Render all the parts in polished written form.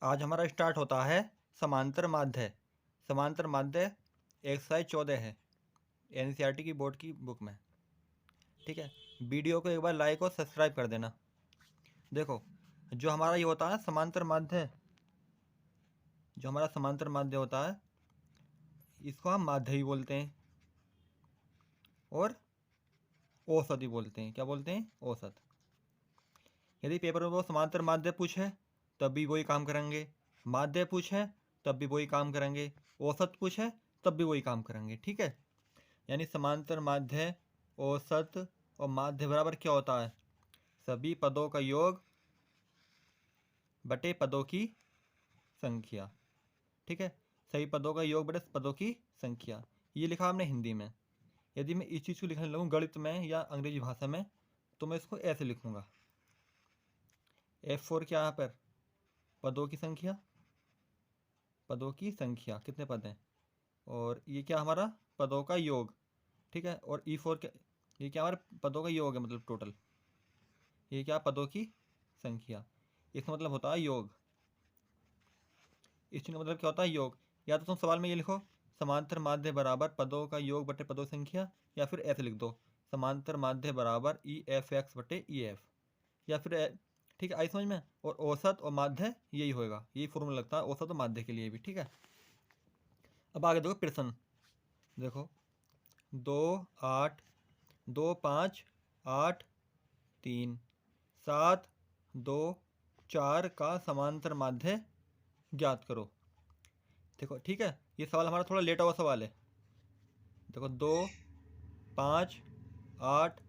आज हमारा स्टार्ट होता है समांतर माध्य। समांतर माध्य एक्सरसाइज 14 है एनसीईआरटी की बोर्ड की बुक में। ठीक है, वीडियो को एक बार लाइक और सब्सक्राइब कर देना। देखो, जो हमारा ये होता है समांतर माध्य, जो हमारा समांतर माध्य होता है इसको हम माध्य ही बोलते हैं और औसत ही बोलते हैं। क्या बोलते हैं? औसत। यदि पेपर में वो समांतर माध्य पूछे तब भी वही काम करेंगे, माध्य पूछे तब भी वही काम करेंगे, औसत पूछे तब भी वही काम करेंगे। ठीक है, यानी समांतर माध्य, औसत और माध्य बराबर क्या होता है? सभी पदों का योग बटे पदों की संख्या। ठीक है, सभी पदों का योग बटे पदों की संख्या। ये लिखा हमने हिंदी में। यदि मैं इस चीज़ को लिखने लगूँ गणित में या अंग्रेजी भाषा में तो मैं इसको ऐसे लिखूँगा। F4 क्या यहाँ पर? पदों की संख्या, पदों की संख्या कितने पद हैं, और ये क्या हमारा? पदों का योग। ठीक है, और E4 क्या? ये क्या हमारे पदों का योग है, मतलब टोटल। ये क्या? पदों की संख्या। इसका मतलब होता है योग। इस चीज़ का मतलब क्या होता है? योग। या तो तुम सवाल में ये लिखो समांतर माध्य बराबर पदों का योग बटे पदों की संख्या, या फिर ऐसे लिख दो समांतर माध्य बराबर EFX बटे EF, या फिर ठीक है, आई समझ में। और औसत और माध्य यही होगा, यही फॉर्मूला लगता है औसत और माध्य के लिए भी। ठीक है, अब आगे देखो प्रश्न। देखो 2 8 2 5 8 3 7 2 4 का समांतर माध्य ज्ञात करो। देखो ठीक है, ये सवाल हमारा थोड़ा लेटा हुआ सवाल है। देखो 2 5 8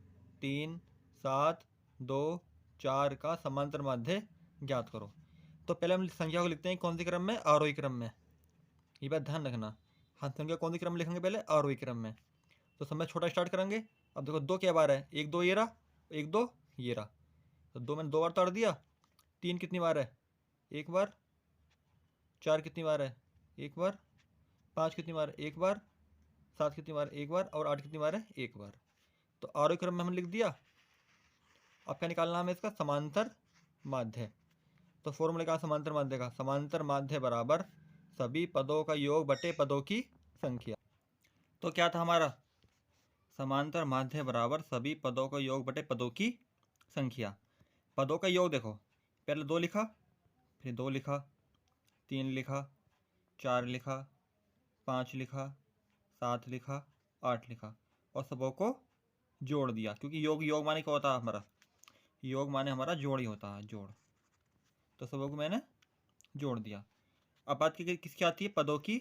3 7 2 4 का समांतर माध्य ज्ञात करो। तो पहले हम संख्या को लिखते हैं कौन सी क्रम में? आरोही क्रम में। ये बात ध्यान रखना, हम संख्या कौन सी क्रम में लिखेंगे? पहले आरोही क्रम में। तो समय छोटा स्टार्ट करेंगे। अब देखो 2 क्या बार है? 1 2 ये रहा, 1 2 ये रहा। तो 2 मैंने 2 बार तोड़ दिया। 3 कितनी बार है? 1 बार। 4 कितनी बार है? 1 बार। 5 कितनी बार? 1 बार। 7 कितनी बार? 1 बार। और 8 कितनी बार है? 1 बार। तो आरोही क्रम में हमने लिख दिया। अब क्या निकालना है हमें? इसका समांतर माध्य। तो फॉर्मूला क्या? समांतर माध्य का समांतर माध्य बराबर सभी पदों का योग बटे पदों की संख्या। तो क्या था हमारा? समांतर माध्य बराबर सभी पदों का योग बटे पदों की संख्या। पदों का योग देखो, पहले 2 लिखा, फिर 2 लिखा, 3 लिखा, 4 लिखा, 5 लिखा, 7 लिखा, 8 लिखा, और सबों को जोड़ दिया। क्योंकि योग योग माने क्या होता है हमारा? योग माने हमारा जोड़ ही होता है, जोड़। तो सबों को मैंने जोड़ दिया। अब बात की किसकी आती है? पदों की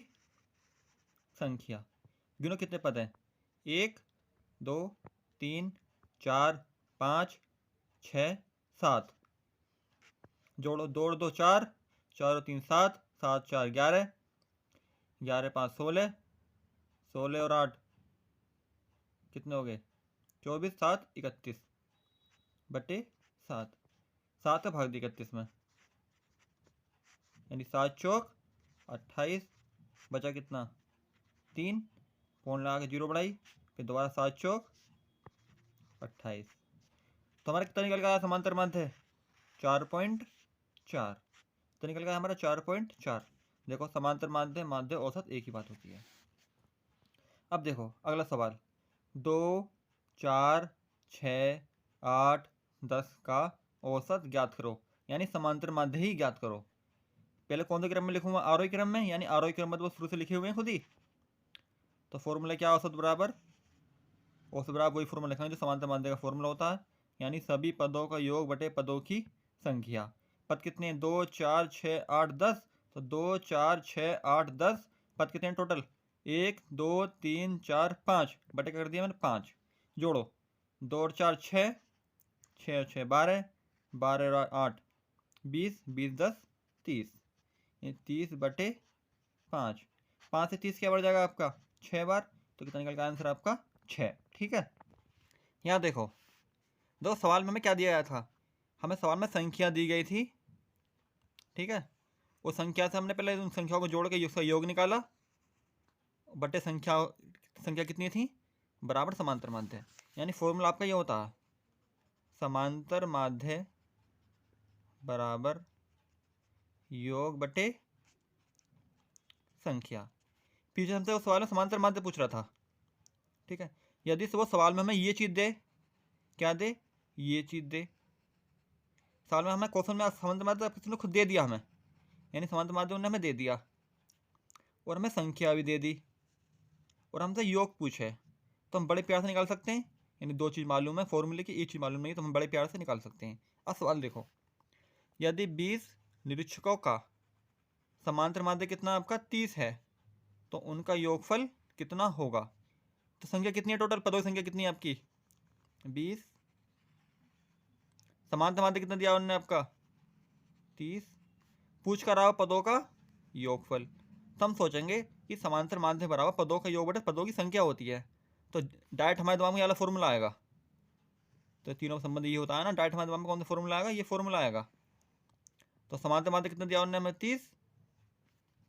संख्या। गिनो कितने पद हैं? 1 2 3 4 5 6 7। जोड़ो, 2 और 2 4, 4 और 3 7, 7 4 11, 11 5 16, 16 और 8 कितने हो गए? 24, 7 31 बटे 7। 7 है भाग दी 31 में, यानी 7 चौक 28। बचा कितना? 3। पौन लगा के 0 बढ़ाई, फिर दोबारा 7 चौक 28। तो हमारा कितना निकल गया समांतर माध्य? 4.4। तो निकल गया हमारा 4.4। देखो समांतर माध्य, माध्य, औसत एक ही बात होती है। अब देखो अगला सवाल। 2 4 6 8 10 का औसत ज्ञात करो, यानी समांतर माध्य ही ज्ञात करो। पहले कौन से क्रम में लिखूंगा? आरोही क्रम में, यानी आरोही क्रम में तो शुरू से लिखे हुए हैं खुद ही। तो फॉर्मूला क्या? औसत बराबर, औसत बराबर वही फॉर्मूला लिखेंगे जो समांतर माध्य का फॉर्मूला होता है, यानी सभी पदों का योग बटे पदों की संख्या। पद कितने हैं? 2 4 6 8 10। तो 2 4 6 8 10 पद कितने हैं टोटल? 1 2 3 4 5 बटे कर दिया मैंने 5। जोड़ो, 2 और 4 6, 6 और 6 12, 12 और 8 20, 20 10 30, 30 बटे 5। 5 से 30 क्या बढ़ जाएगा आपका? 6 बार। तो कितना निकल का आंसर आपका? 6। ठीक है, यहाँ देखो, दो सवाल में हमें क्या दिया गया था? हमें सवाल में संख्या दी गई थी। ठीक है, उस संख्या से हमने पहले उन संख्याओं को जोड़ के उसका योग निकाला बटे संख्या। संख्या कितनी थी? बराबर समांतर माध्य। यानी फॉर्मूला आपका ये होता है समांतर माध्य बराबर योग बटे संख्या। पीछे हमसे वो सवाल में समांतर माध्य पूछ रहा था, ठीक है। यदि वो सवाल में हमें ये चीज़ दे, क्या दे, ये चीज़ दे। सवाल में हमें क्वेश्चन में समांतर माध्य किसी ने खुद दे दिया हमें, यानी समांतर माध्य उन्होंने हमें दे दिया और हमें संख्या भी दे दी और हमसे योग पूछे, तो हम बड़े प्यार से निकाल सकते हैं। यानी दो चीज़ मालूम है फॉर्मूले की, एक चीज़ मालूम नहीं, तो हम बड़े प्यार से निकाल सकते हैं। अब सवाल देखो, यदि 20 निरीक्षकों का समांतर माध्य कितना आपका 30 है, तो उनका योगफल कितना होगा। तो संख्या कितनी है टोटल, पदों की संख्या कितनी है आपकी 20, समांतर माध्य कितना दिया उन्होंने आपका 30, पूछ कर रहा पदों का योगफल। तो हम सोचेंगे कि समांतर माध्य बराबर पदों का योग बटे पदों की संख्या होती है, तो डायरेक्ट हमारे दिमाग में वाला फॉर्मूला आएगा। तो तीनों का संबंध ये होता है ना, डायरेक्ट हमारे दिमाग में कौन सा फॉर्मूला आएगा, ये फॉर्मूला आएगा। तो समांतर माध्य कितना दिया उन्होंने हमें 30,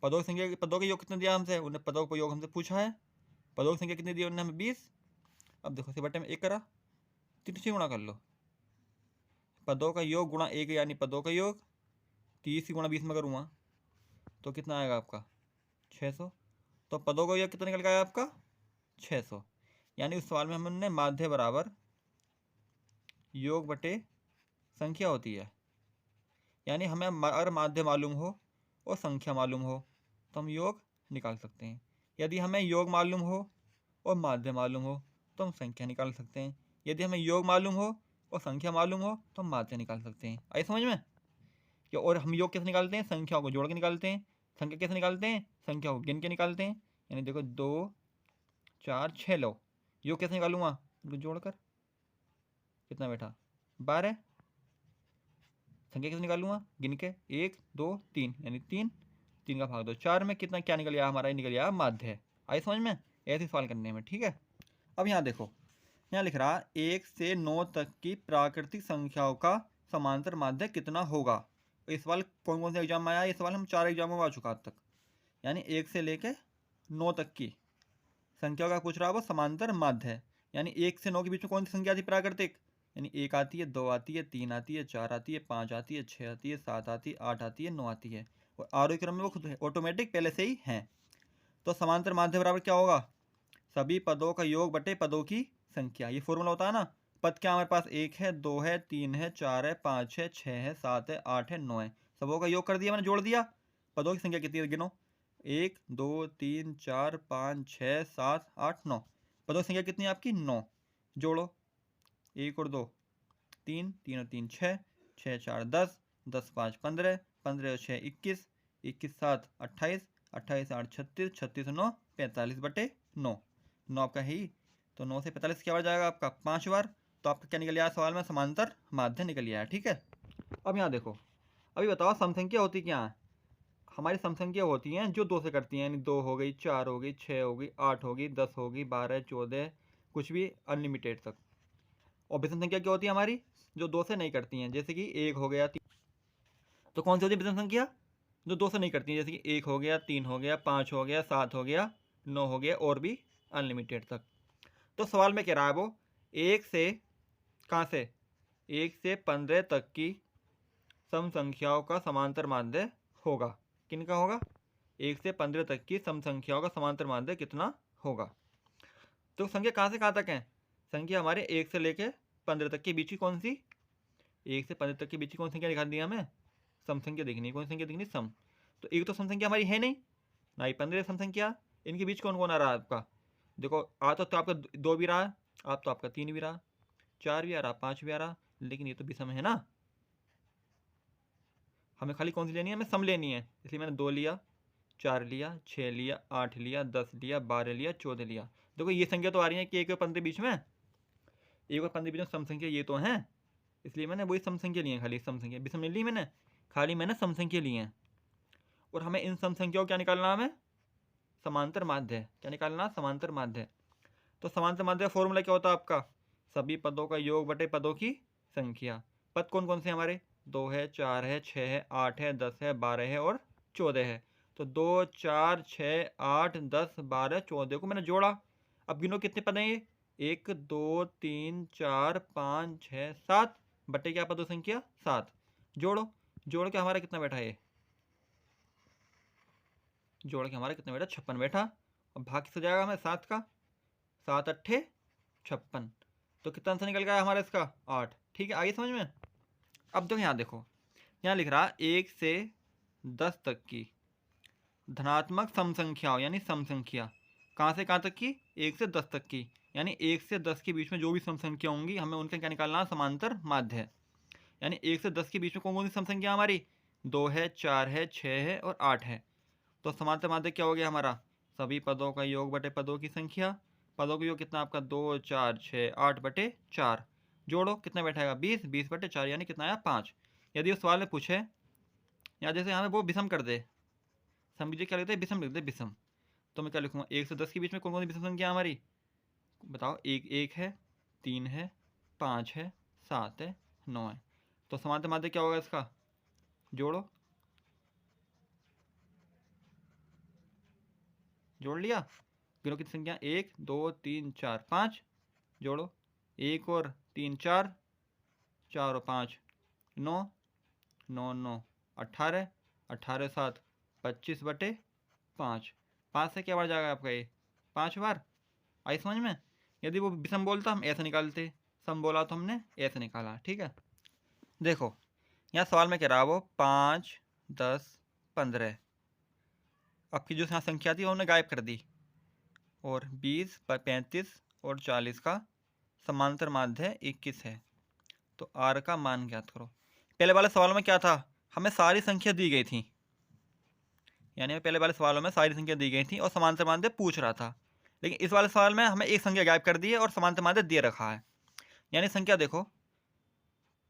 पदों की संख्या, पदों का योग कितना दिया हमसे, उन्हें पदों का योग हमसे पूछा है, पदों की संख्या कितनी दी उन्होंने हमें 20। अब देखो इसे बटे में 1 करा, 3 से गुणा कर लो, पदों का योग गुणा 1 यानी पदों का योग, 30 गुणा 20 में करूँगा तो कितना आएगा आपका 600। तो पदों का योग कितना निकल गया आपका 600। यानी उस सवाल में हमने माध्य बराबर योग बटे संख्या होती है। यानी हमें अगर माध्य मालूम हो और संख्या मालूम हो तो हम योग निकाल सकते हैं। यदि हमें योग मालूम हो और माध्य मालूम हो तो हम संख्या निकाल सकते हैं। यदि हमें योग मालूम हो और संख्या मालूम हो तो हम माध्य निकाल सकते हैं। आई समझ में। कि और हम योग कैसे निकालते हैं, संख्याओं को जोड़ के निकालते हैं। संख्या कैसे निकालते हैं, संख्या को गिन के निकालते हैं। यानी देखो 2 4 6 लो, योग कैसे निकालूंगा, इनको जोड़कर कितना बैठा 12। संख्या कैसे निकालूंगा, गिन के 1 2 3, यानी 3 का भाग 2 4 में कितना क्या निकल गया हमारा, ये निकल गया माध्य। आई समझ में, ऐसे सवाल करने में, ठीक है। अब यहाँ देखो, यहाँ लिख रहा 1 से 9 तक की प्राकृतिक संख्याओं का समांतर माध्य कितना होगा। ये सवाल कौन कौन से एग्जाम में आया, ये सवाल हम 4 एग्जामों में आ चुका अब तक। यानी 1 से लेके 9 तक की संख्याओं का पूछ रहा है वो समांतर माध्य है। यानी 1 से 9 के बीच में कौन सी संख्या आती है प्राकृतिक, यानी 1 आती है, 2 आती है, 3 आती है, 4 आती है, 5 आती है, 6 आती है, 7 आती है, 8 आती है, 9 आती है। और आरोही क्रम में वो खुद ऑटोमेटिक पहले से ही हैं। तो समांतर माध्य बराबर क्या होगा, सभी पदों का योग बटे पदों की संख्या। ये फॉर्मूला होता है ना। पद क्या हमारे पास 1 है, 2 है, 3 है, 4 है, 5 है, 6 है, 7 है, 8 है, 9 है। सबों का योग कर दिया मैंने, जोड़ दिया। पदों की संख्या कितनी है गिनो, 1 2 3 4 5 6 7 8 9। पदों की संख्या कितनी है आपकी 9। जोड़ो 1 और 2 3, 3 और 3 6, 6 4 10, 10 5 15, 15 और 6 21, 21 7 28, 28 8 36, 36 और 9 45 बटे 9। 9 आपका है ही, तो 9 से 45 क्या बार जाएगा आपका 5 बार। तो आपका क्या निकल आया सवाल में, समांतर माध्य निकल आया, ठीक है। अब यहाँ देखो, अभी बताओ समसंख्या होती क्या है। हमारी समसंख्या होती हैं जो 2 से करती हैं, यानी 2 हो गई, 4 हो गई, 6 हो गई, 8 हो गई, 10 हो गई, 12 14, कुछ भी अनलिमिटेड तक। और विषम संख्या क्या होती है हमारी, जो 2 से नहीं करती हैं, जैसे कि 1 हो गया 3। तो कौन सी होती है विषम संख्या, जो 2 से नहीं करती हैं, जैसे कि 1 हो गया, 3 हो गया, 5 हो गया, 7 हो गया, 9 हो गया, और भी अनलिमिटेड तक। तो सवाल में कह रहा है वो 1 से, कहाँ से, 1 से 15 तक की सम संख्याओं का समांतर माध्य होगा। किनका होगा, 1 से 15 तक की सम संख्याओं का समांतर माध्य कितना होगा। तो संख्या कहाँ से कहाँ तक है, संख्या हमारे 1 से लेके 15 तक के बीच की कौन सी, 1 से 15 तक के बीच की कौन संख्या दिखा दी हमें, सम संख्या देखनी, कौन संख्या देखनी, सम। तो एक तो सम संख्या हमारी है नहीं ना ही 15 सम संख्या, इनके बीच कौन कौन आ रहा है आपका, देखो आ तो आपका 2 भी रहा, आप तो आपका 3 भी रहा, 4 भी आ रहा, 5 भी आ रहा, लेकिन ये तो विषम है ना। हमें खाली कौन सी लेनी है, हमें सम लेनी है, इसलिए मैंने 2 लिया, 4 लिया, 6 लिया, 8 लिया, 10 लिया, 12 लिया, 14 लिया। देखो ये संख्या तो आ रही है कि 1 और 15 बीच में, 1 और 15 बीच में सम संख्या ये तो हैं, इसलिए मैंने वही सम संख्या ली है, खाली सम संख्या, विषम नहीं ली मैंने, खाली मैंने सम संख्या ली है। और हमें इन सम संख्याओं क्या निकालना, हमें समांतर माध्य, क्या निकालना, समांतर माध्य। तो समांतर माध्य का फॉर्मूला क्या होता है आपका, सभी पदों का योग बटे पदों की संख्या। पद कौन कौन से हमारे, 2 है, 4 है, 6 है, 8 है, 10 है, 12 है और 14 है। तो 2 4 6 8 10 12 14 को मैंने जोड़ा। अब गिनो कितने पद हैं ये, 1 2 3 4 5 6 7 बटे क्या पदों संख्या 7। जोड़ो, जोड़ के हमारा कितना बैठा है, जोड़ के हमारा कितना बैठा 56 बैठा, और भाग किससे जाएगा हमें 7 का, 7 अट्ठे 56, तो कितना आंसर निकल गया हमारा इसका 8। ठीक है, आगे समझ में। अब तो यहाँ देखो, यहाँ लिख रहा 1 से 10 तक की धनात्मक सम संख्याओं यानी सम संख्या, कहाँ से कहाँ तक की 1 से 10 तक की, यानी 1 से 10 के बीच में जो भी सम संख्या होंगी हमें उनका क्या निकालना, समांतर माध्य है। यानी 1 से 10 के बीच में कौन कौन सी सम संख्या हमारी, 2 है, 4 है, 6 है और 8 है। तो समांतर माध्य क्या हो गया हमारा, सभी पदों का योग बटे पदों की संख्या। पदों का योग कितना आपका 2 4 6 8 बटे 4, जोड़ो कितना बैठेगा 20, 20 बटे 4 यानी कितना आया 5। यदि उस सवाल में पूछे या जैसे यहाँ पे वो विषम कर दे, समझिए क्या लिखते हैं विषम लिखते हैं विषम, तो मैं क्या लिखूँगा 1 से 10 के बीच में कौन कौन सी विषम संख्या हमारी, बताओ, 1 1 है, 3 है, 5 है, 7 है, 9 है। तो समांतर माध्य क्या होगा इसका, जोड़ो, जोड़ लिया, गिनो कितनी संख्या 1 2 3 4 5, जोड़ो 1 और 3 4, 4 और 5 9, 9 9 18, 18 7 25 बटे 5, 5 से क्या बार जाएगा आपका ये 5 बार। आई समझ में। यदि वो विषम बोलता हम ऐसे निकालते, सम बोला तो हमने ऐसे निकाला। ठीक है, देखो यहाँ सवाल में कह रहा वो 5 10 15, आपकी जो यहाँ संख्या थी वो हमने गायब कर दी, और 20 35 और 40 का समांतर माध्य 21 है। तो आर का मान ज्ञात करो। पहले वाले सवाल में क्या था, हमें सारी संख्या दी गई थी, यानी पहले वाले सवालों में सारी संख्या दी गई थी और समांतर माध्य पूछ रहा था। लेकिन इस वाले सवाल में हमें एक संख्या गायब कर दी है और समांतर माध्य दे रखा है। यानी संख्या देखो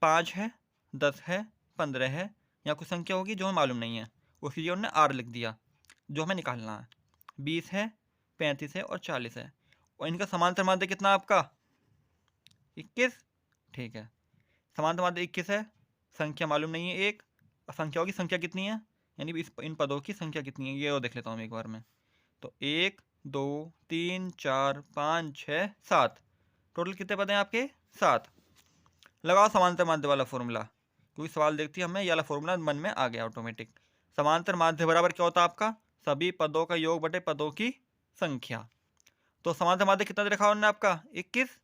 5 है, 10 है, 15 है, या कुछ संख्या होगी जो हमें मालूम नहीं है, उसकी लिए उन्होंने आर लिख दिया जो हमें निकालना है। 20 है, 35 है और 40 है, और इनका समांतर माध्य कितना आपका 21। ठीक है, समांतर माध्य 21 है, संख्या मालूम नहीं है एक, और संख्या होगी संख्या कितनी है, यानी इन पदों की संख्या कितनी है ये और देख लेता हूँ एक बार में। तो 1 2 3 4 5 6 7, टोटल कितने पद हैं आपके 7। लगाओ समांतर माध्य वाला फॉर्मूला, क्योंकि सवाल देखती है हमें ये वाला फॉर्मूला मन में आ गया ऑटोमेटिक। समांतर माध्य बराबर क्या होता है आपका, सभी पदों का योग बटे पदों की संख्या। तो समांतर माध्य कितना दे रखा है उन्होंने आपका 21।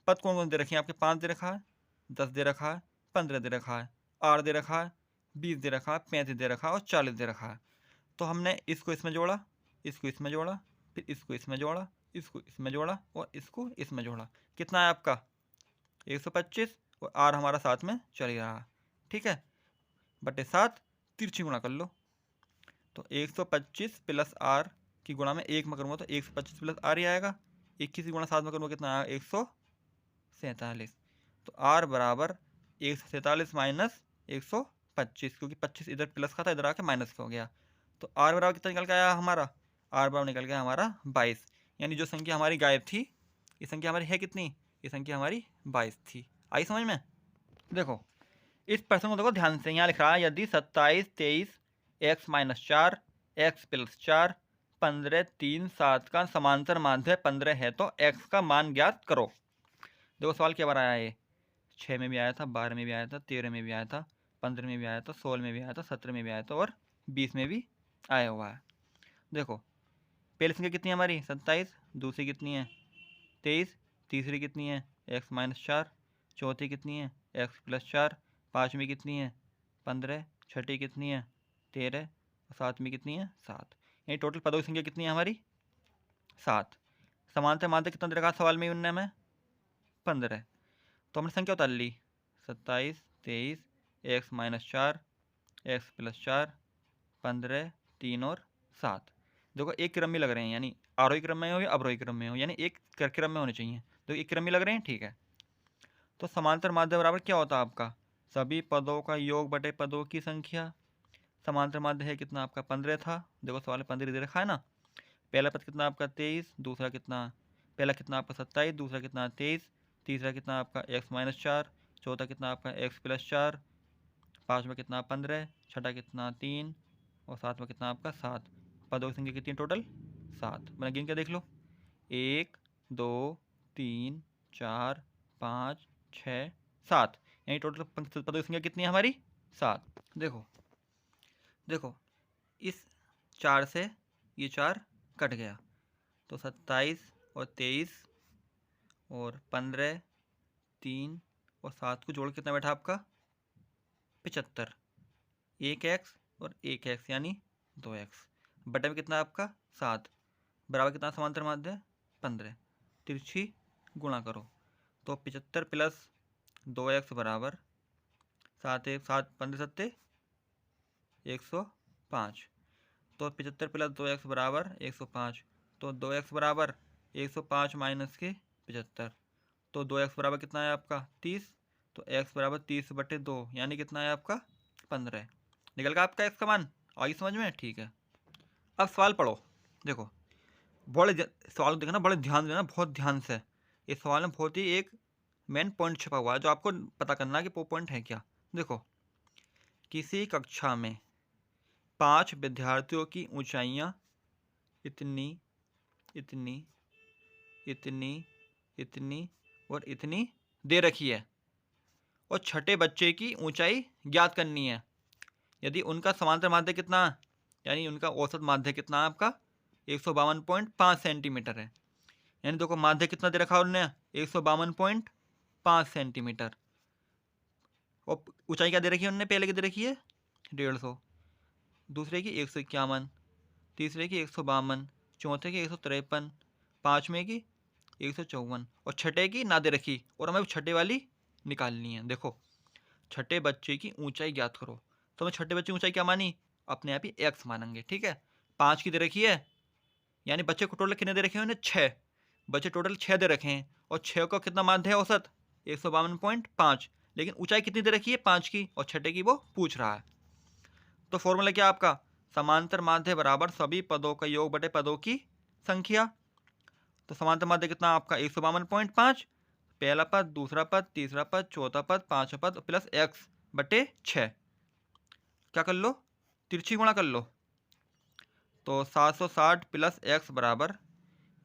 पद कौन कौन दे रखे हैं आपके, 5 दे रखा है, 10 दे रखा है, 15 दे रखा है, 8 दे रखा है, 20 दे रखा है, 35 दे रखा है और 40 दे रखा है। तो हमने इसको इसमें जोड़ा, इसको इसमें जोड़ा, फिर इसको इसमें जोड़ा, इसको इसमें जोड़ा और इसको इसमें जोड़ा, कितना है आपका 125, और आर हमारा साथ में चल ही रहा। ठीक है, बटे 7, तिरछी गुणा कर लो, तो 125 प्लस आर की गुणा में 1 में करूँगा तो 125 प्लस आर ही आएगा, 21 की गुणा 7 में करूँगा कितना आएगा 147। तो आर बराबर 147 माइनस 125, क्योंकि 25 इधर प्लस का था इधर आके माइनस का हो गया। तो आर बराबर कितना निकल के आया हमारा, आर बराबर निकल गया हमारा 22। यानी जो संख्या हमारी गायब थी, ये संख्या हमारी है कितनी, ये संख्या हमारी 22 थी। आई समझ में। देखो इस प्रश्न को देखो ध्यान से, यहाँ लिख रहा है यदि 27 23 x माइनस 4 x प्लस 4 15 3 7 का समांतर माध्य 15 है तो x का मान ज्ञात करो। देखो सवाल क्या बार आया है, 6 में भी आया था, 12 में भी आया था, 13 में भी आया था, 15 में भी आया था, 16 में भी आया था, 17 में भी आया था और 20 में भी आया हुआ है। देखो पहली संख्या कितनी है हमारी 27, दूसरी कितनी है 23, तीसरी कितनी है x माइनस 4, चौथी कितनी है x प्लस 4, पाँचवीं कितनी है 15, छठी कितनी है 13 और सातवीं कितनी है 7। यानी टोटल पदों की संख्या कितनी है हमारी 7। समांतर माध्य कितना दे रखा सवाल में उनने हमें 15। तो हमने संख्या उतार ली 27 23 x माइनस 4 x प्लस 4 15 3 और 7। देखो एक क्रम में लग रहे हैं, यानी आरोही क्रम में हो या अवरोही क्रम में हो, यानी एक क्रम में होने चाहिए, तो एक क्रम में लग रहे हैं। ठीक है, तो समांतर माध्य बराबर क्या होता है आपका, सभी पदों का योग बटे पदों की संख्या। समांतर माध्य है कितना आपका 15 था, देखो सवाल 15 दे रखा है ना। पहला पद कितना आपका 23, दूसरा कितना, पहला कितना आपका 27, दूसरा कितना 23, तीसरा कितना आपका x माइनस 4, चौथा कितना आपका x प्लस 4, पाँचवा कितना 15, छठा कितना 3 और सातवां कितना आपका 7। पदों की संख्या कितनी टोटल 7। मैंने गिन के देख लो 1 2 3 4 5 6 7, यानी टोटल पदों की संख्या कितनी है हमारी 7। देखो देखो इस 4 से ये 4 कट गया, तो 27 और 23 और 15, 3 और 7 को जोड़ के कितना बैठा आपका 75। एक एक्स और एक एक्स यानी 2x, बटे में कितना आपका 7, बराबर कितना समांतर माध्य 15। तिरछी गुणा करो, तो 75 प्लस 2x बराबर 7 एक 7 15 सत्ते 105। तो 75 प्लस 2x बराबर 105, तो 2x बराबर 105 माइनस के 75, तो 2x बराबर कितना है आपका 30, तो x बराबर 30/2 यानी कितना है आपका 15। निकल गया आपका x का मान। आई समझ में? ठीक है। अब सवाल पढ़ो। देखो सवाल देखना, बड़े ध्यान देना, बहुत ध्यान से। इस सवाल में बहुत ही एक मेन पॉइंट छुपा हुआ है जो आपको पता करना है कि वो पॉइंट है क्या। देखो, किसी कक्षा में 5 विद्यार्थियों की ऊंचाइयां इतनी, इतनी, इतनी, इतनी और इतनी दे रखी है और छठे बच्चे की ऊंचाई ज्ञात करनी है। यदि उनका समांतर माध्य कितना, यानी उनका औसत माध्य कितना है आपका 152.5 सेंटीमीटर है। यानी देखो माध्य कितना दे रखा है उन्होंने 152.5 सेंटीमीटर, और ऊंचाई क्या दे रखी है उन्होंने, पहले की दे रखी है 150, दूसरे की 151, तीसरे की 152, चौथे की 153, पाँचवें की 154 और छठे की ना दे रखी, और हमें छठे वाली निकालनी है। देखो, छठे बच्चे की ऊंचाई ज्ञात करो, तो हमें छठे बच्चे की ऊंचाई क्या मानी, अपने आप ही x मानेंगे। ठीक है, 5 की दे रखी है, यानी बच्चे को टोटल कितने दे रखे हैं उन्हें 6, बच्चे टोटल 6 दे रखे हैं, और 6 का कितना माध्य है औसत 152.5, लेकिन ऊंचाई कितनी दे रखी है 5 की, और छठे की वो पूछ रहा है। तो फॉर्मूला क्या आपका, समांतर माध्य बराबर सभी पदों का योग बटे पदों की संख्या। तो समांतर माध्य कितना आपका 152.5, पहला पद, दूसरा पद, तीसरा पद, चौथा पद, पांचवा पद प्लस x बटे 6। क्या कर लो, तिरछी गुणा कर लो, तो 760 प्लस x बराबर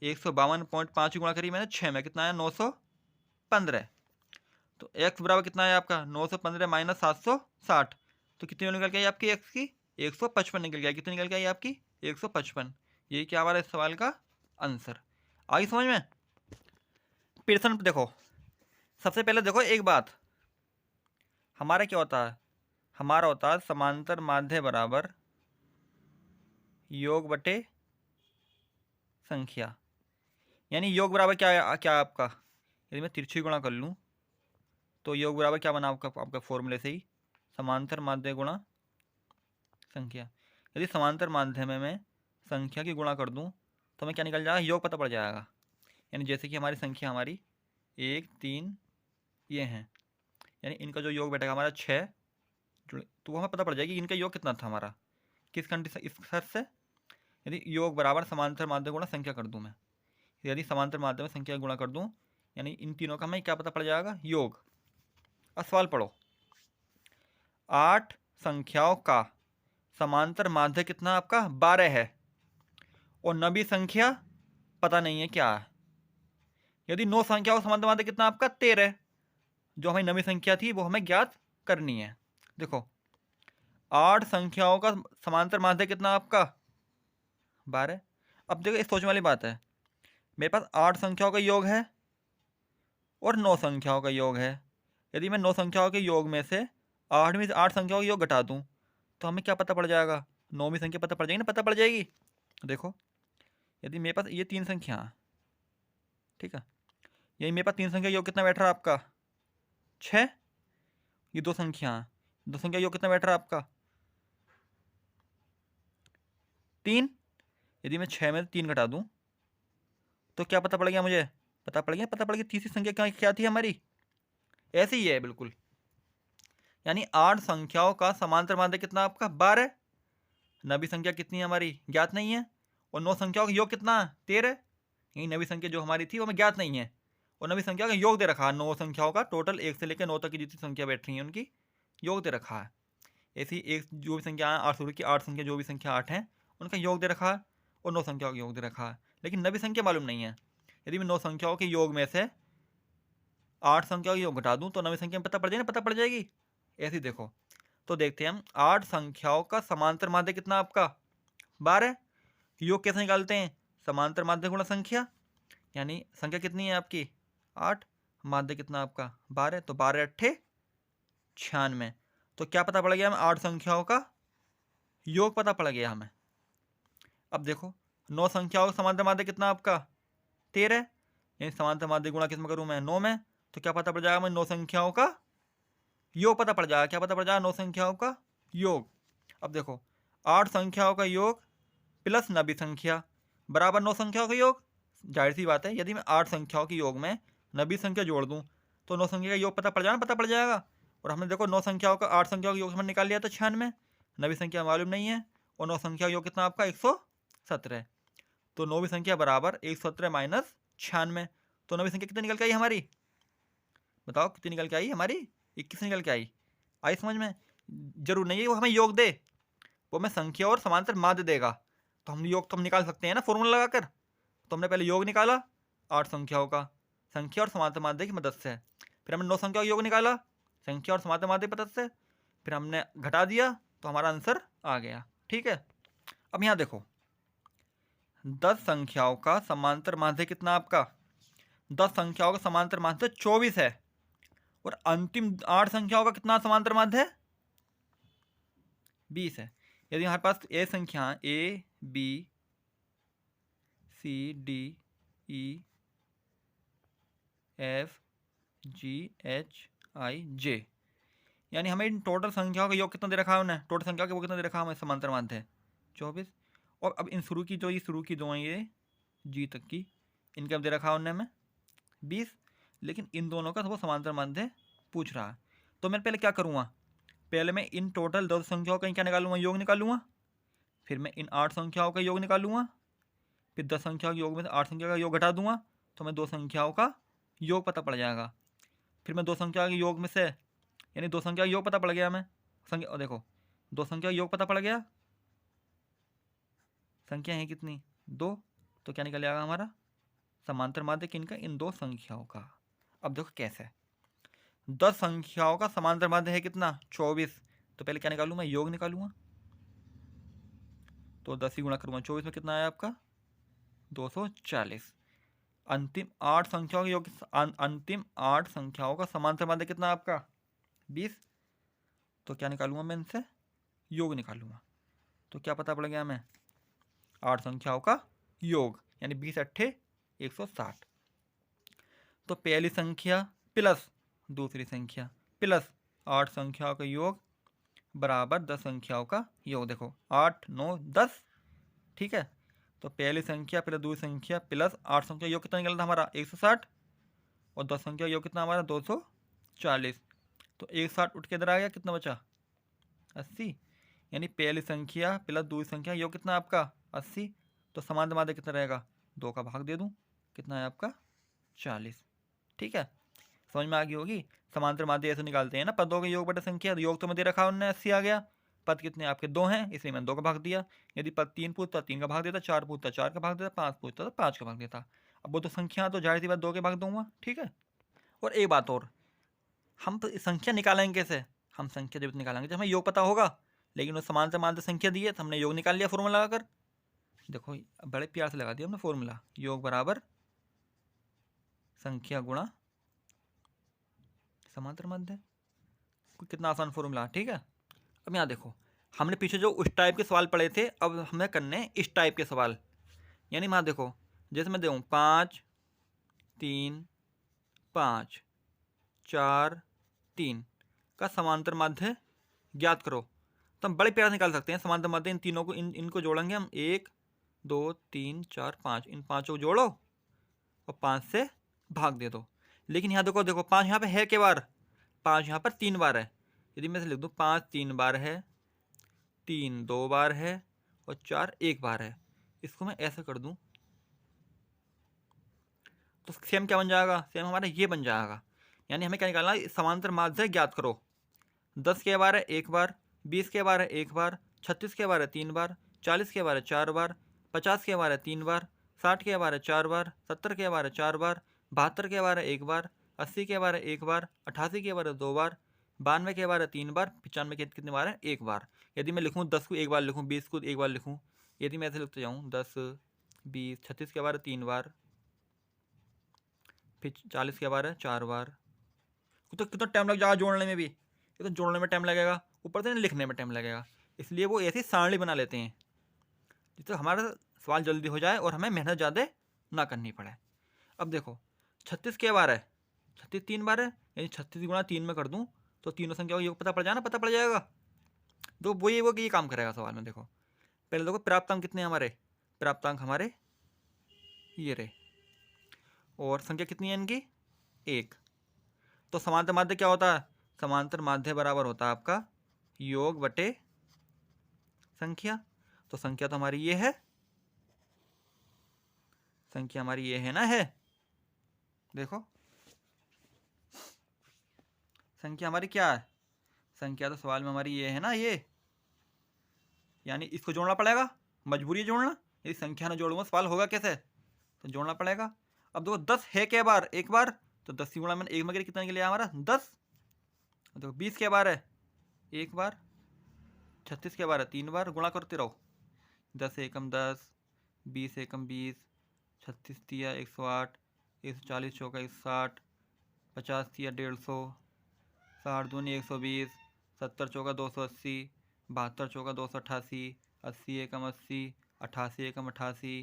152.5 की गुणा करी मैंने 6 में, कितना है 915। तो x बराबर कितना है आपका 915 माइनस 760, तो कितनी निकल गई आपकी x की 155 निकल गया। कितनी निकल गई आपकी 155। यही क्या हमारा इस सवाल का आंसर। आई समझ में? प्रश्न देखो, सबसे पहले देखो एक बात, हमारा क्या होता है, हमारा होता है समांतर माध्य बराबर योग बटे संख्या। यानी योग बराबर क्या क्या आपका, यदि मैं तिरछी गुणा कर लूँ तो योग बराबर क्या बना आपका फॉर्मूले से ही, समांतर माध्य गुणा संख्या। यदि समांतर माध्य में मैं संख्या की गुणा कर दूं तो हमें क्या निकल जाएगा, योग पता पड़ जाएगा। यानी जैसे कि हमारी संख्या हमारी 1 3 ये हैं, यानी इनका जो योग बैठेगा हमारा 6, तो हमें पता पड़ जाएगी इनका योग कितना था हमारा, किस कंडीशन, इस शर्त से, यदि योग बराबर समांतर माध्य गुणा संख्या कर दूं मैं, यदि समांतर माध्य में संख्या गुणा कर दूं, यानी इन तीनों का हमें क्या पता पड़ जाएगा, योग। अब सवाल पढ़ो, 8 संख्याओं का समांतर माध्य कितना आपका 12 है और नवी संख्या पता नहीं है क्या है। यदि 9 संख्याओं का समांतर माध्य कितना आपका 13, जो हमें नवी संख्या थी वो हमें ज्ञात करनी है। देखो 8 संख्याओं का समांतर माध्य कितना आपका 12। अब देखो इस सोचने वाली बात है, मेरे पास 8 संख्याओं का योग है और 9 संख्याओं का योग है। यदि मैं 9 संख्याओं के योग में से 8 संख्याओं का योग घटा दूं तो हमें क्या पता पड़ जाएगा, 9वीं संख्या पता पड़ जाएगी ना, पता पड़ जाएगी। देखो यदि मेरे पास ये 3 संख्या, ठीक है, यही मेरे पास 3 संख्या योग कितना बैठ रहा है आपका 6, ये 2 संख्या, 2 संख्या योग कितना बैठ रहा है आपका 3। यदि मैं 6 में 3 घटा दूं तो क्या पता पड़ गया मुझे, पता पड़ गया तीसरी संख्या क्या थी हमारी, ऐसी ही है बिल्कुल। यानी 8 संख्याओं का समांतर माध्य कितना आपका 12, नवी संख्या कितनी है हमारी ज्ञात नहीं है, और 9 संख्याओं का योग कितना 13, यही नवी संख्या जो हमारी थी वो हमें ज्ञात नहीं है, और नवी संख्या का योग दे रखा है 9 संख्याओं का, टोटल 1 से लेकर 9 तक की जितनी संख्या बैठ रही है उनकी योग दे रखा है। ऐसी एक जो भी संख्या 8 सूर्य की 8 संख्या जो भी संख्या 8 है उनका योग दे रखा है, और 9 संख्याओं का योग दे रखा है, लेकिन नवी संख्या मालूम नहीं है। यदि मैं 9 संख्याओं के योग में से 8 संख्याओं का योग घटा दूं तो नवी संख्या में पता पड़ जाएगी ना, पता पड़ जाएगी। ऐसी देखो, तो देखते हैं हम 8 संख्याओं का समांतर माध्य कितना आपका 12, योग कैसे निकालते हैं? समांतर माध्य गुणा संख्या, यानी संख्या कितनी है आपकी 8, माध्य कितना आपका 12, तो 12 अट्ठे 96। तो क्या पता पड़ गया हमें? 8 संख्याओं का योग पता पड़ गया हमें। अब देखो 9 संख्याओं का समांतर माध्य कितना आपका 13, यानी समांतर माध्य गुणा किस में करूँ मैं 9 में, तो क्या पता पड़ जाएगा हमें 9 संख्याओं का योग पता पड़ जाएगा। क्या पता पड़ जाएगा? 9 संख्याओं का योग। अब देखो 8 संख्याओं का योग प्लस नबी संख्या बराबर 9 संख्याओं का योग। जाहिर सी बात है, यदि मैं 8 संख्याओं के योग में नबी संख्या जोड़ दूं तो 9 संख्या का योग पता पड़ जाएगा, पता पड़ जाएगा। और हमने देखो 9 संख्याओं का 8 संख्याओं का योग हमने निकाल लिया था 96, नबी संख्या मालूम नहीं है, और 9 संख्या का योग कितना आपका 117। तो नौवीं संख्या बराबर 117 माइनस 96, तो नौवीं संख्या कितनी निकल के आई हमारी? बताओ कितनी निकल के आई हमारी? 21 निकल के आई समझ में? जरूर नहीं है वो हमें योग दे, वो हमें संख्या और समांतर माध्य देगा, तो हम योग तो हम निकाल सकते हैं ना फॉर्मूला लगाकर। तो हमने पहले योग निकाला 8 संख्याओं का संख्या और समांतर माध्य की मदद से, फिर हमने 9 संख्याओं का योग निकाला संख्या और समांतर माध्य की मदद से, फिर हमने घटा दिया तो हमारा आंसर आ गया। ठीक है, अब यहाँ देखो 10 संख्याओं का समांतर माध्य कितना आपका? 10 संख्याओं का समांतर माध्य 24 है, और अंतिम 8 संख्याओं का कितना समांतर माध्य है? 20 है। यदि हमारे पास ए संख्या A B C D E F G H I J, यानी हमें इन टोटल संख्याओं का योग कितना दे रखा है उन्हें? टोटल संख्या का वो कितना दे रखा है हमें? समांतर माध्य 24। और अब इन शुरू की दो हैं ये जी तक की, इनका दे रखा है उन्हें हमें 20, लेकिन इन दोनों का वो समांतर माध्य पूछ रहा है। तो मैं पहले क्या करूँगा? पहले मैं इन टोटल 10 संख्याओं का क्या निकालूंगा? योग निकालूंगा। फिर मैं इन 8 संख्याओं का योग निकालूंगा। फिर 10 संख्याओं के योग में से 8 संख्या का योग घटा दूंगा, तो मैं 2 संख्याओं का योग पता पड़ जाएगा। फिर मैं 2 संख्या के योग में से, यानी 2 संख्या का योग पता पड़ गया हमें संख्या, और देखो 2 संख्या का योग पता पड़ गया, संख्या है कितनी 2, तो क्या निकल जाएगा हमारा? समांतर माध्य किनका? इन 2 संख्याओं का। अब देखो कैसे, 10 संख्याओं का समांतर माध्य है कितना 24, तो पहले क्या निकालूं मैं? योग निकालूंगा। तो 10 ही गुणा करूंगा 24 में, कितना आया आपका 240। अंतिम 8 संख्याओं के योग, अंतिम 8 संख्याओं का समांतर माध्य कितना आपका 20, तो क्या निकालूंगा मैं? इनसे योग निकालूंगा। तो क्या पता पड़ गया हमें? 8 संख्याओं का योग, यानी 20 अट्ठे 160। तो पहली संख्या प्लस दूसरी संख्या प्लस 8 संख्याओं का योग बराबर 10 संख्याओं का योग। देखो 8 9 10, ठीक है। तो पहली संख्या प्लस दूसरी संख्या प्लस 8 संख्या योग कितना निकलता हमारा 160, और 10 संख्या योग कितना हमारा 240। तो 160 उठ के इधर आ गया, कितना बचा 80, यानी पहली संख्या प्लस दूसरी संख्या योग कितना आपका 80। तो समांतर माध्य कितना रहेगा? 2 का भाग दे दूं, कितना है आपका 40। ठीक है, समझ में आ गई होगी। समांतर माध्य ऐसे निकालते हैं ना, पदों के योग बटे संख्या। योग तो मैं दे रखा उन्होंने 80 आ गया, पद कितने आपके 2 हैं, इसलिए मैंने 2 का भाग दिया। यदि पद 3 पूछता 3 का भाग देता, 4 पूछता 4 का भाग देता, 5 पूछता तो 5 का भाग देता। अब वो तो संख्या तो जाहिर सी बात 2 के भाग दूंगा। ठीक है, और एक बात और, हम तो संख्या निकालेंगे कैसे? हम संख्या जब निकालेंगे जब हमें योग पता होगा, लेकिन वो समांतर माध्य संख्या दी है तो हमने योग निकाल लिया फॉर्मूला लगाकर। देखो बड़े प्यार से लगा दिया हमने फॉर्मूला, योग बराबर संख्या गुणा समांतर माध्य। कितना आसान फॉर्मूला, ठीक है। अब यहाँ देखो, हमने पीछे जो उस टाइप के सवाल पढ़े थे, अब हमें करने इस टाइप के सवाल। यानी यहाँ देखो, जैसे मैं दूँ 5 3 5 4 3 का समांतर माध्य ज्ञात करो, तो हम बड़े प्यार से निकाल सकते हैं समांतर माध्य। इन तीनों को इनको जोड़ेंगे हम, 1 2 3 4 5, इन पाँचों को जोड़ो और 5 से भाग दे दो। लेकिन यहाँ देखो 5 यहाँ पे है के बार, 5 यहाँ पर 3 बार है। यदि मैं से लिख दूँ 5 3 बार है, 3 2 बार है और 4 1 बार है, इसको मैं ऐसे कर दूँ तो सेम क्या बन जाएगा? सेम हमारा ये बन जाएगा। यानी हमें क्या निकालना है? समांतर माध्य ज्ञात करो। 10 के बार है 1 बार, 20 के बार है 1 बार, 36 के बार है 3 बार, 40 के बार है 4 बार, 50 के बार है 3 बार, 60 के बार है 4 बार, 70 के बार है 4 बार, 72 के बार है 1 बार, 80 के बार है 1 बार, 88 के बार है 2 बार, 92 के बार है 3 बार, 95 के कितने बार है 1 बार। यदि मैं लिखूँ 10 को 1 बार लिखूँ, 20 को 1 बार लिखूँ, यदि मैं ऐसे लिखते जाऊँ 10 20 36 के बार 3 बार, फिर 40 के बार है 4 बार, तो कितना टाइम लग जाएगा जोड़ने में भी, ये तो जोड़ने में टाइम लगेगा, ऊपर से लिखने में टाइम लगेगा। इसलिए वो ऐसी सारणी बना लेते हैं जिससे हमारा सवाल जल्दी हो जाए और हमें मेहनत ज़्यादा ना करनी पड़े। अब देखो 36 के बार है, 36 3 बार है, यानी 36 गुणा 3 में कर दूँ तो तीनों संख्याओं का योग पता पड़ जाए ना, पता पड़ जाएगा। तो वो ये काम करेगा सवाल में। देखो पहले देखो प्राप्तांक कितने हैं हमारे, प्राप्तांक हमारे ये रहे, और संख्या कितनी है इनकी 1। तो समांतर माध्य क्या होता है, समांतर माध्य बराबर होता है आपका योग बटे संख्या। तो संख्या तो हमारी ये है, संख्या हमारी ये है ना, है देखो संख्या हमारी क्या है, संख्या तो सवाल में हमारी ये है ना, ये यानी इसको जोड़ना पड़ेगा, मजबूरी है जोड़ना। यदि संख्या ना जोड़ूंगा सवाल होगा कैसे, तो जोड़ना पड़ेगा। अब देखो 10 है के बार एक बार, तो 10 की गुणा मैंने एक में कितने के लिए हमारा 10। देखो 20 के बार है एक बार, 36 के बार है 3 बार, गुणा करते रहो, 10 एकम 10, 20 एकम 20, 36 तिया 108, 140 चौका 160, 50 तिया 150, 60 दूनी 120, 70 चौका 280, 72 चौका 288, 80 एकम 80, 88 एकम 88,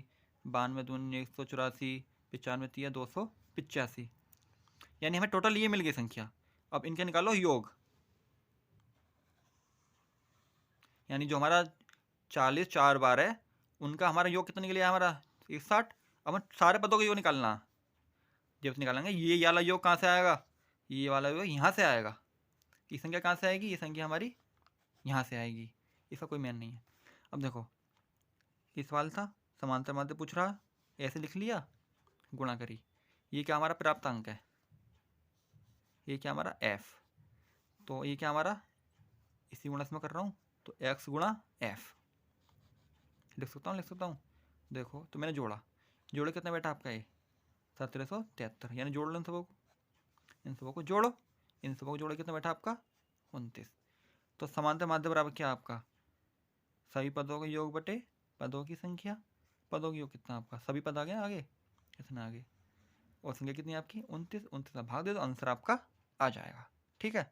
92 दूनी 184, 95 तिया 285। यानी हमें टोटल ये मिल गई संख्या। अब इनके निकालो योग, यानी जो हमारा 40 4 बार है उनका हमारा योग कितना निकलेगा हमारा 160। अब हम सारे पदों का योग निकालना, जब निकालेंगे ये वाला योग कहाँ से आएगा, ये वाला योग यहाँ से आएगा। ये संख्या कहाँ से आएगी, ये संख्या हमारी यहाँ से आएगी, इसका कोई मान नहीं है। अब देखो ये सवाल था समांतर माध्य पूछ रहा, ऐसे लिख लिया, गुणा करी, ये क्या हमारा प्राप्तांक है, ये क्या हमारा f, तो ये क्या हमारा इसी गुणा से मैं कर रहा हूँ, तो x गुणा f लिख सकता हूँ। देखो तो मैंने जोड़े कितना बैठा आपका ये 1773, यानी जोड़ लो इन सबों को जोड़ो, इन सबों को जोड़ो कितना बैठा आपका 29। तो समांतर माध्य बराबर क्या आपका सभी पदों का योग बटे पदों की संख्या, पदों की योग कितना आपका सभी पद आ गए आगे, इतना आगे, और संख्या कितनी आपकी 29, 29 का भाग दे तो आंसर आपका आ जाएगा। ठीक है,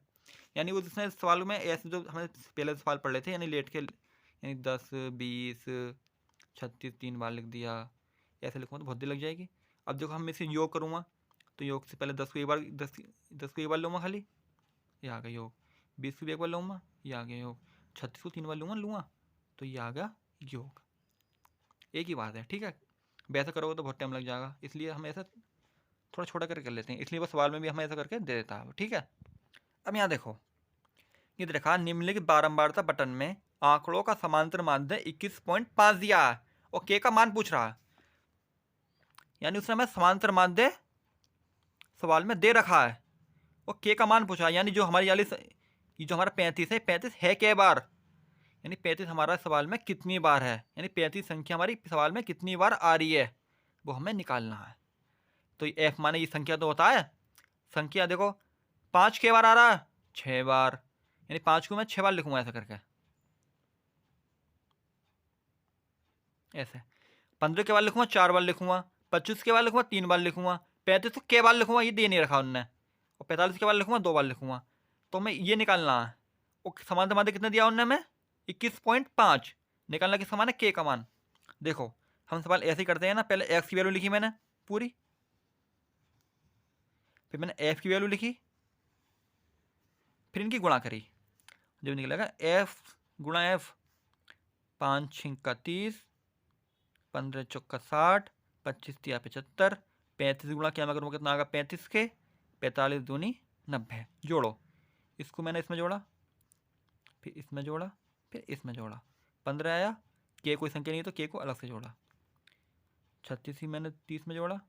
यानी उसने सवाल में ऐसे जो हमें पहले सवाल पढ़ लेते यानी लेट के, यानी 10 20 36 3 बार लिख दिया, ऐसे लिखूँगा तो बहुत देर लग जाएगी। अब देखो हम इसे योग करूँगा तो योग से पहले 10 को एक बार 10 को एक बार लूँगा खाली, ये आ गया योग, 20 को भी एक बार लूँगा ये आ गया योग, 36 को 3 बार लूँगा तो ये आ गया योग। एक ही बात है, ठीक है। वैसा करोगे तो बहुत टाइम लग जाएगा, इसलिए हम ऐसा थोड़ा छोटा करके कर लेते हैं, इसलिए वो सवाल में भी हमें ऐसा करके दे देता है। ठीक है, अब यहाँ देखो ये देखा निम्नलिखित बारंबारता बटन में आंकड़ों का समांतर माध्य 21.5 दिया है और के का मान पूछ रहा है, यानी उसने हमें समांतर माध्य सवाल में दे रखा है और के का मान पूछा है, यानी जो हमारी वाली ये जो हमारा 35 है, 35 है के बार, यानी 35 हमारा सवाल में कितनी बार है, यानी 35 संख्या हमारी सवाल में कितनी बार आ रही है वो हमें निकालना है। तो एफ माने ये संख्या तो होता है, संख्या देखो 5 के बार आ रहा है 6 बार, यानी 5 को मैं 6 बार लिखूंगा ऐसा करके, ऐसे 15 के बार लिखूंगा 4 बार लिखूंगा, 25 के बार लिखूंगा 3 बार लिखूंगा, 35 के बार लिखूंगा ये दे नहीं रखा उनने, और 45 के बार लिखूंगा 2 बार लिखूंगा। तो मैं ये निकालना है, और समांतर माध्य कितने दिया उनने हमें 21.5, निकालना किसका मान है के का मान। देखो हम सवाल ऐसे ही करते हैं ना, पहले एक्स की वैल्यू लिखी मैंने पूरी, फिर मैंने एफ की वैल्यू लिखी, फिर इनकी गुणा करी, जब निकलेगा एफ गुणा एफ 5 6 30, 15 चौका 60, 25 तिया 75, 35 गुणा क्या मैं करूँगा कितना आएगा 35 के, 45 दूनी 90, जोड़ो, इसको मैंने इसमें जोड़ा, फिर इसमें जोड़ा, फिर इसमें जोड़ा, 15 आया, के कोई संख्या नहीं तो के को अलग से जोड़ा, 36 ही मैंने 30 में जोड़ा,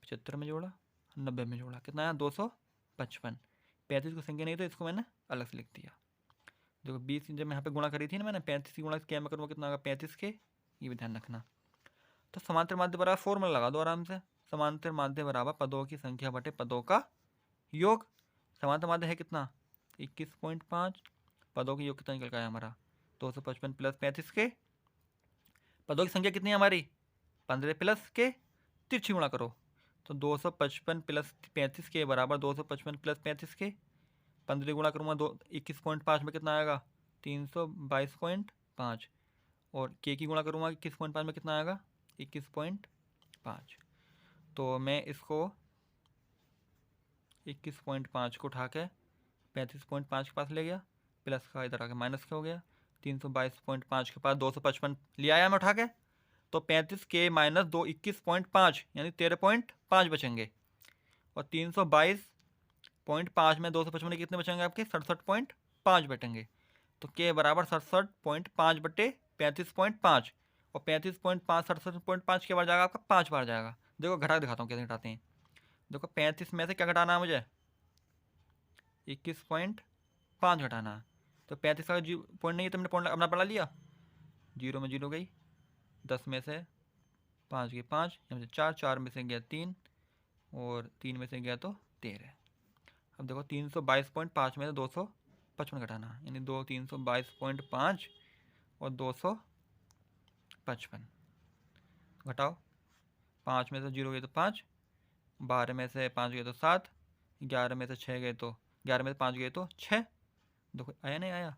75 में जोड़ा, 90 में जोड़ा, कितना आया 255, 35 को संख्या नहीं तो इसको मैंने अलग से लिख दिया। देखो 20 जब मैं यहाँ पे गुणा करी थी ना मैंने, 35 की गुणा क्या मैं करूँगा कितना आएगा 35 के, ये भी ध्यान रखना। तो समांतर माध्य बराबर फॉर्मूला लगा दो आराम से, समांतर माध्य बराबर पदों की संख्या बटे पदों का योग। समांतर माध्य है कितना 21.5, पदों का योग कितना निकल का है हमारा 255 प्लस 35 के, पदों की संख्या कितनी है हमारी 15 प्लस के तिरछी गुणा करो तो 255 प्लस 35 के बराबर 255 प्लस 35 के 15 गुणा करूँगा 21.5 में कितना आएगा 322.5 और के की गुणा करूँगा 21.5 में कितना आएगा 21.5। तो मैं इसको 21.5 को उठा के 35.5 के पास ले गया, प्लस का इधर आके माइनस का हो गया, 322.5 के पास 255 ले आया मैं उठा के, तो 35 के माइनस 21.5 यानी 13.5 बचेंगे, और 322.5 में 255 में कितने बचेंगे आपके 67.5 बटेंगे। तो के बराबर 67.5 बटे 35.5, और 35.5 67.5 के बार जाएगा आपका 5 बार जाएगा। देखो घटा दिखाता हूँ कैसे घटाते हैं। देखो 35 में से क्या घटाना है मुझे 21.5 घटाना है, तो 35 का पॉइंट नहीं है तो मैंने पॉइंट अपना बढ़ा लिया, 0 में 0 गई, 10 में से 5 गई 5, यहाँ से 4, 4 में से गया 3 और 3 में से गया तो 13। अब देखो 322.5 में से 255 घटाना है, यानी 322.5 और 255 घटाओ, 5 में से 0 गए तो 5, 12 में से 5 गए तो 7, 11 में से 6 गए तो 11 में से 5 गए तो 6। देखो आया नहीं आया।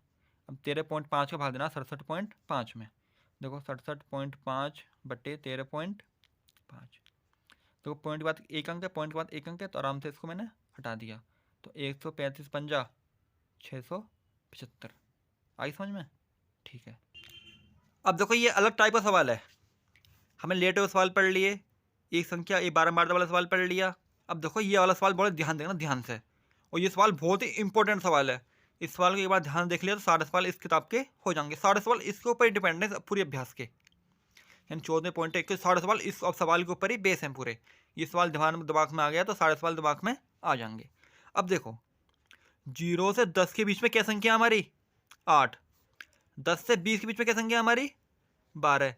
अब 13.5 का भाग देना 67.5 में, देखो 67.5 बटे 13.5। देखो पॉइंट के बाद एक अंक है, पॉइंट के बाद एक अंक है, तो आराम से इसको मैंने हटा दिया, तो 135 पंजा 675। आई समझ में? ठीक है। अब देखो ये अलग टाइप का सवाल है, हमें लेटे हुए सवाल पढ़ लिए, एक संख्या एक बारंबारता वाला सवाल पढ़ लिया। अब देखो ये वाला सवाल बड़े ध्यान देना ध्यान से, और ये सवाल बहुत ही इंपॉर्टेंट सवाल है। इस सवाल को एक बार ध्यान देख लिया तो सारे सवाल इस किताब के हो जाएंगे, सारे सवाल इसके ऊपर डिपेंड है पूरे अभ्यास के, यानी 14 पॉइंट है, सारे सवाल इस सवाल के ऊपर ही बेस हैं पूरे। ये सवाल दिमाग में आ गया तो सारे सवाल दिमाग में आ जाएंगे। अब देखो 0 से 10 के बीच में क्या संख्या हमारी 8, 10 से 20 के बीच में क्या संख्या हमारी 12,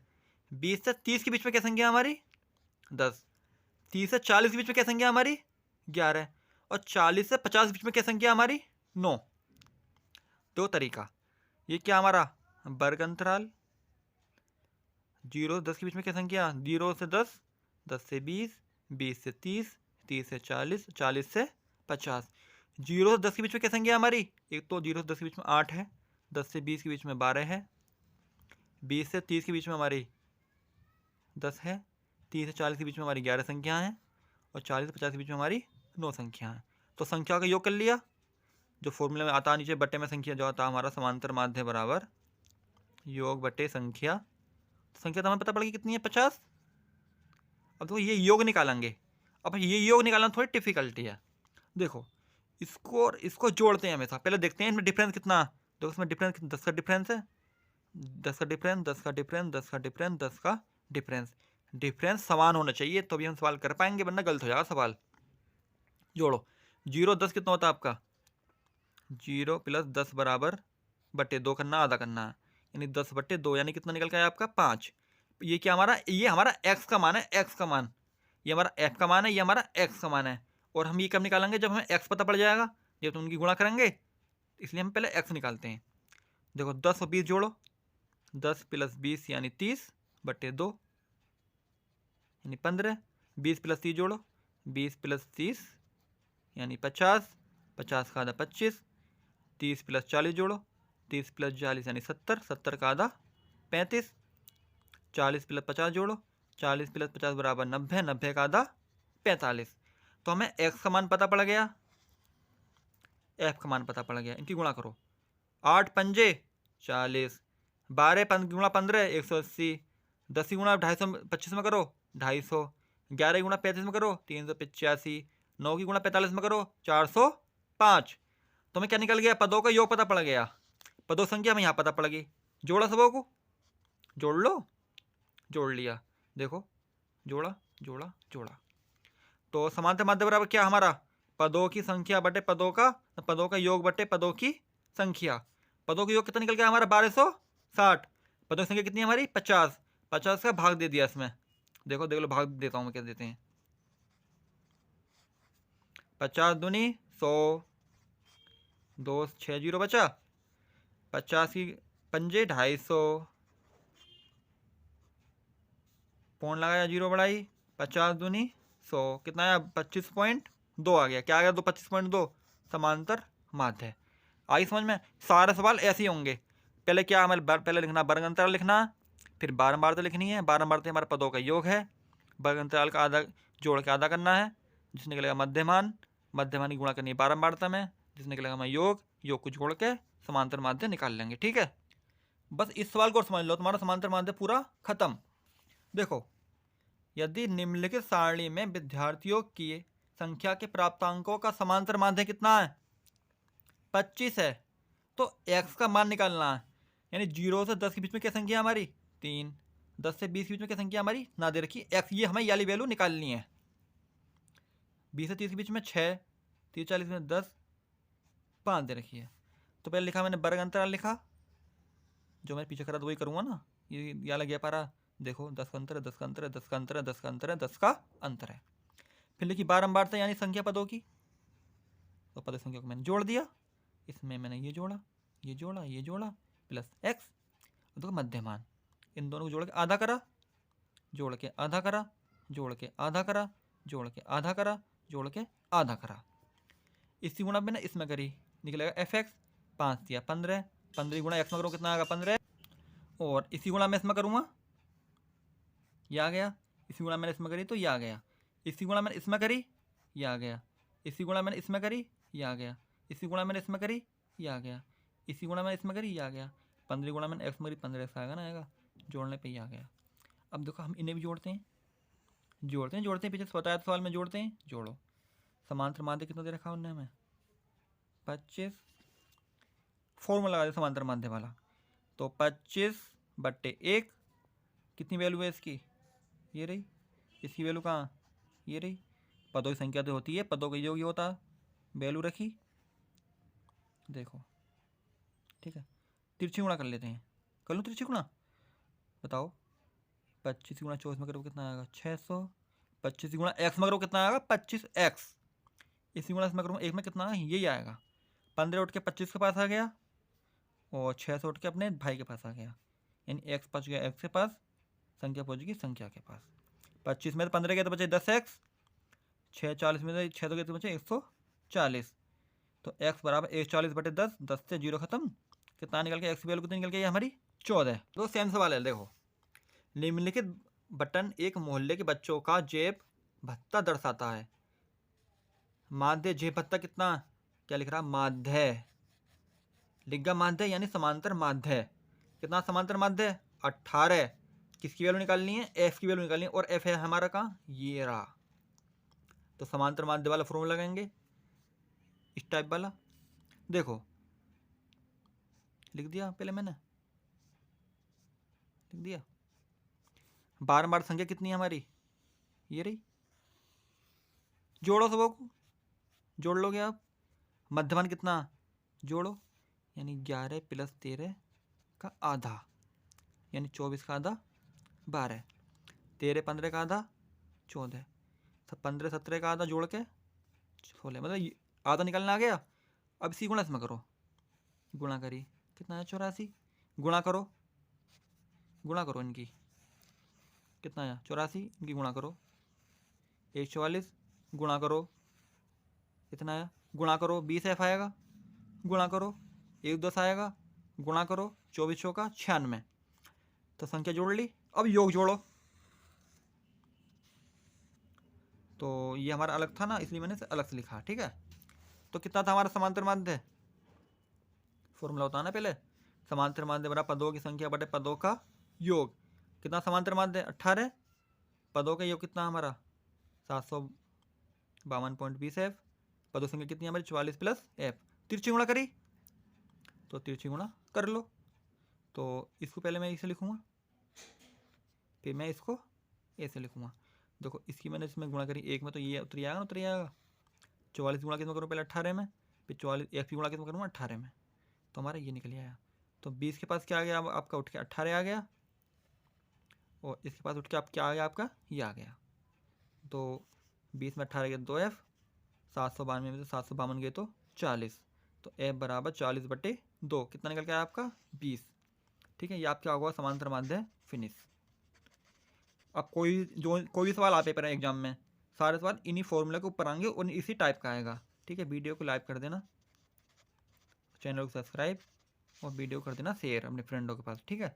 20 से 30 के बीच में क्या संख्या हमारी 10, 30 से 40 के बीच में क्या संख्या हमारी 11, और 40 से 50 के बीच में क्या संख्या हमारी 9। दो तरीका, ये क्या हमारा वर्ग अंतराल, 0 से 10 के बीच में क्या संख्या 0 से 10, 10 से 20, 20 से 30, 30 से 40, 40 से 50। 0 से 10 के बीच में क्या संख्या हमारी, एक तो 0 से 10 के बीच में 8 है, 10 से 20 के बीच में 12 है, 20 से 30 के बीच में हमारी 10 है, 30 से 40 के बीच में हमारी 11 संख्या हैं, और 40 से 50 के बीच में हमारी 9 संख्या हैं। तो संख्या का योग कर लिया, जो फॉर्मूले में आता नीचे बट्टे में संख्या जो आता हमारा समांतर माध्य बराबर योग बट्टे संख्या, संख्या तो हमें पता पड़ गई कितनी है 50। अब देखो ये योग निकालेंगे, अब ये योग निकालना थोड़ी डिफिकल्टी है। देखो इसको और इसको जोड़ते हैं हमेशा, पहले देखते हैं इनमें डिफरेंस कितना। देखो इसमें डिफरेंस 10 का डिफरेंस है, 10 का डिफरेंस, 10 का डिफरेंस, 10 का डिफरेंस, 10 का डिफरेंस, डिफरेंस समान होना चाहिए तो भी हम सवाल कर पाएंगे, वरना गलत हो जाएगा सवाल। जोड़ो 0 10 कितना होता है आपका 0 प्लस 10 बराबर बटे 2 करना, आधा करना है, यानी 10 बटे 2 यानी कितना निकल के आया आपका 5। ये क्या हमारा, ये हमारा x का मान है, x का मान, ये हमारा f का मान है, ये हमारा x का मान है। और हम ये कब निकालेंगे जब हमें x पता पड़ जाएगा, जब तो उनकी गुणा करेंगे, इसलिए हम पहले x निकालते हैं। देखो 10 और 20 जोड़ो, 10 प्लस 20 यानी 30 बटे 2 यानी 15, 20 प्लस 30 जोड़ो, 20 प्लस 30 यानी 50, 50 का आधा 25, 30 प्लस 40 जोड़ो, 30 प्लस 40 यानी 70, 70 का आधा 35, 40 प्लस 50 जोड़ो, 40 प्लस 50 बराबर 90, 90 का आधा 45। तो हमें x का मान पता पड़ गया, f का मान पता पड़ गया, इनकी गुणा करो, 8 पंजे 40, 12 गुणा 15 180, 10 की गुणा 250 में करो 250, 11 की गुणा 35 में करो 385, 9 की गुणा 45 में करो 405। तो हमें क्या निकल गया, पदों का योग पता पड़ गया, पदों संख्या हमें यहाँ पता पड़ गई। जोड़ा सबों को, जोड़ लो, जोड़ लिया, देखो जोड़ा जोड़ा जोड़ा। तो समांतर माध्य बराबर क्या हमारा पदों की संख्या बटे पदों का योग बटे पदों की संख्या। पदों का योग कितना निकल गया हमारा 1260, पदों की संख्या कितनी है हमारी 50, 50 का भाग दे दिया इसमें, देखो देख लो भाग देता हूँ मैं क्या देते हैं, 50 दूनी 100, 2 6 0 बचा, 50 की पंजे 250, पौन लगाया, 0 बढ़ाई, 50 दूनी 100, कितना आया 25.2 आ गया। क्या आ गया? 25.2 समांतर माध्य। आई समझ में? सारे सवाल ऐसे ही होंगे। पहले क्या हमें पहले लिखना, वर्ग अंतराल लिखना, फिर बारंबारता लिखनी है। बारंबारता हमारे पदों का योग है, वर्ग अंतराल का आधा जोड़ के आधा करना है, जिसने निकलेगा मध्यमान, मध्यमान की गुणा करनी है बारंबारता में, जिसने निकलेगा हमें योग, योग को जोड़ के समांतर माध्य निकाल लेंगे। ठीक है, बस इस सवाल को समझ लो, तुम्हारा समांतर माध्य पूरा खत्म। देखो, यदि निम्नलिखित सारणी में विद्यार्थियों की संख्या के प्राप्तांकों का समांतर माध्य कितना है? 25 है। तो x का मान निकालना है, यानी 0 से 10 के बीच में क्या संख्या हमारी? 3। 10 से 20 के बीच में क्या संख्या हमारी? ना दे रखी x, ये हमें वाली वैल्यू निकालनी है। 20 से 30 के बीच में 6, 30 40 में 10, 5 दे रखी है। तो पहले लिखा मैंने वर्ग अंतराल लिखा, जो मैं पीछे करा तो वही करूँगा ना, ये या लग गया पारा। देखो 10 का अंतर है, 10 का अंतर है, 10 का अंतर है, 10 का अंतर है, 10 का अंतर है। फिर लिखी बारंबारता यानी संख्या पदों की, तो पद संख्या को मैंने जोड़ दिया, इसमें मैंने ये जोड़ा, ये जोड़ा, ये जोड़ा, प्लस एक्स, तो मध्यमान, इन दोनों को जोड़ के आधा करा, जोड़ के आधा करा, जोड़ के आधा करा, जोड़ के आधा करा, जोड़ के आधा करा। इसी गुणा मैंने इसमें करी, निकलेगा एफ एक्स, 5 दिया 15, 15 गुणा एक्स में करो कितना आएगा? 15। और इसी गुणा मैं इसमें करूँगा, यह आ गया। इसी गुणा मैंने इसमें करी तो यह आ गया। इसी गुणा मैंने इसमें करी, यह आ गया। इसी गुणा मैंने इसमें करी, यह आ गया। इसी गुणा मैंने इसमें करी, यह आ गया। इसी गुणा मैंने इसमें करी, यह आ गया। 15 गुणा मैंने एक्स में करी, 15 एक्स आएगा ना, आएगा। जोड़ने पे ही आ गया। अब देखो हम इन्हें भी जोड़ते हैं, जोड़ते हैं, जोड़ते हैं, पीछे बताया सवाल में जोड़ते हैं, जोड़ो। समांतर माध्य कितना दे रखा उन्होंने हमें? 25। फॉर्मूला लगा दे समांतर माध्य वाला, तो 25/1 कितनी वैल्यू है इसकी? ये रही। इसकी वैल्यू कहाँ? ये रही। पदों की संख्या तो होती है, पदों का योग ही होता है, वैल्यू रखी, देखो। ठीक है, तिरछी गुणा कर लेते हैं, कर लो तिरछी गुणा, बताओ। 25 गुणा 24 में करो कितना आएगा? 600। 25 गुणा एक्स में करो कितना आएगा? 25x। इसी गुणा इसमें करूँ एक में कितना है? यही आएगा। 15 उठ के 25 के पास आ गया, और 600 उठ के अपने भाई के पास आ गया, यानी एक्स पहुँच गया एक्स के पास, संख्या पहुँच गई संख्या के पास। 25 में तो 15 गए तो बचे 10x, 6 40 में 6 तो गए तो बचे 140, तो x बराबर 140/10, 10 से 0 खत्म, कितना निकल गया? x की वैल्यू कितनी निकल गई हमारी? 14। तो सेम सवाल है, देखो। निम्नलिखित बटन एक मोहल्ले के बच्चों का जेब भत्ता दर्शाता है। माध्य जेब भत्ता कितना? क्या लिख रहा? माध्य लिख गया, माध्य यानी समांतर माध्य। कितना समांतर माध्य? 18। किसकी वैल्यू निकालनी है? एफ की वैल्यू निकालनी है, और एफ है हमारा कहाँ? ये रहा। तो समांतर माध्य वाला फॉर्मूला लगाएंगे, इस टाइप वाला। देखो लिख दिया, पहले मैंने लिख दिया। बारंबार संख्या कितनी है हमारी? ये रही। जोड़ो सबों को, जोड़ लोगे आप। मध्यमान कितना? जोड़ो, यानी 11 + 13 का आधा, यानी 24 का आधा 12, 13 15 का आधा 14, 15 17 का आधा जोड़ के 16, मतलब आधा निकलना आ गया। अब इसी गुणा इसमें करो, गुणा करी कितना है? 84। गुणा करो, गुणा करो इनकी, कितना आया? 84। इनकी गुणा करो, 144, गुणा करो, कितना आया? गुणा करो, 20f आएगा, गुणा करो, 1 10 आएगा, गुणा करो, 24 चौका 96। तो संख्या जोड़ ली, अब योग जोड़ो। तो ये हमारा अलग था ना, इसलिए मैंने अलग से लिखा। ठीक है, तो कितना था हमारा समांतर माध्य? फॉर्मूला होता है ना पहले, समांतर माध्य बराबर पदों की संख्या बटे पदों का योग। कितना समांतर माध्य? 18। पदों का योग कितना हमारा? 752.20 f। पदों संख्या कितनी हमारी? 44 + f। तिरछी गुणा करी तो तिरछी गुणा कर लो। तो इसको पहले मैं इसे लिखूँगा, फिर मैं इसको ऐसे लिखूँगा। देखो इसकी मैंने इसमें गुणा करी, एक में तो ये उतरी आएगा ना, उतरी आएगा। 44 गुणा कितना करूँ पहले? 18 में, फिर 44 एक की गुणा कितना करूँगा? 18 में, तो हमारा ये निकल आया। तो 20 के पास क्या आ गया? अब आपका उठ के 18 आ गया, और इसके पास उठ के आप क्या आ गया? आपका ये आ गया। तो 20 में 18 गया 2f, 752 में से 752 गए तो 40, तो f बराबर 40/2, कितना निकल गया आपका? 20। ठीक है, ये आपका होगा समांतर माध्य फिनिश। अब कोई भी सवाल आप पेपर है एग्जाम में, सारे सवाल इन्हीं फॉर्मूले के ऊपर आएंगे और इसी टाइप का आएगा। ठीक है, वीडियो को लाइक कर देना, चैनल को सब्सक्राइब और वीडियो कर देना शेयर अपने फ्रेंडों के पास। ठीक है।